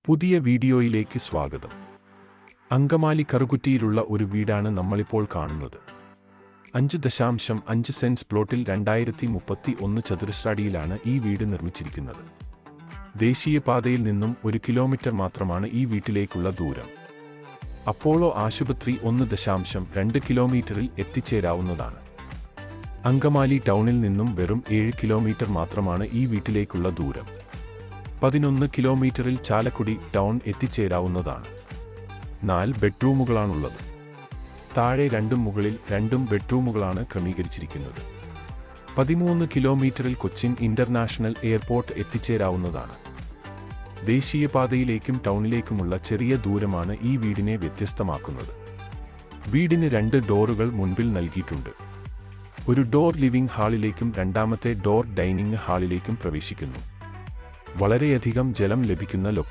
പുതിയ വീഡിയോയിലേക്ക് സ്വാഗതം. അങ്കമാലി കറുകുറ്റിയിലുള്ള ഒരു വീടാണ് നമ്മളിപ്പോൾ കാണുന്നത്. 5.5 സെന്റ്സ് പ്ലോട്ടിൽ 2031 ചതുരശ്രടിയിലാണ് ഈ വീട് നിർമ്മിച്ചിരിക്കുന്നത്. ദേശീയപാതയിൽ നിന്നും 1 കിലോമീറ്റർ മാത്രമാണ് ഈ വീട്ടിലേക്കുള്ള ദൂരം. അപ്പോളോ ആശുപത്രി 1.2 കിലോമീറ്ററിൽ എത്തിച്ചേരാവുന്നതാണ്. അങ്കമാലി ടൗണിൽ നിന്നും വെറും 7 കിലോമീറ്റർ മാത്രമാണ് ഈ വീട്ടിലേക്കുള്ള ദൂരം. 11 കിലോമീറ്ററിൽ ചാലക്കുടി ടൗൺ എത്തിച്ചേരാവുന്നതാണ്. 4 ബെഡ്റൂമുകളാണുള്ളത്. താഴെ 2ഉം മുകളിൽ 2ഉം ബെഡ്റൂമുകളാണ് ക്രമീകരിച്ചിരിക്കുന്നത്. 13 കിലോമീറ്ററിൽ കൊച്ചിൻ ഇന്റർനാഷണൽ എയർപോർട്ട് എത്തിച്ചേരാവുന്നതാണ്. ദേശീയപാതയിലേക്കും ടൗണിലേക്കുമുള്ള ചെറിയ ദൂരമാണ് ഈ വീടിനെ വ്യത്യസ്തമാക്കുന്നത്. വീടിന് 2 ഡോറുകൾ മുൻപിൽ നൽകിയിട്ടുണ്ട്. ഒരു ഡോർ ലിവിംഗ് ഹാളിലേക്കും രണ്ടാമത്തെ ഡോർ ഡൈനിങ് ഹാളിലേക്കും പ്രവേശിക്കുന്നു. വളരെയധികം ജലം ലഭിക്കുന്ന ലൊക്കേഷൻ.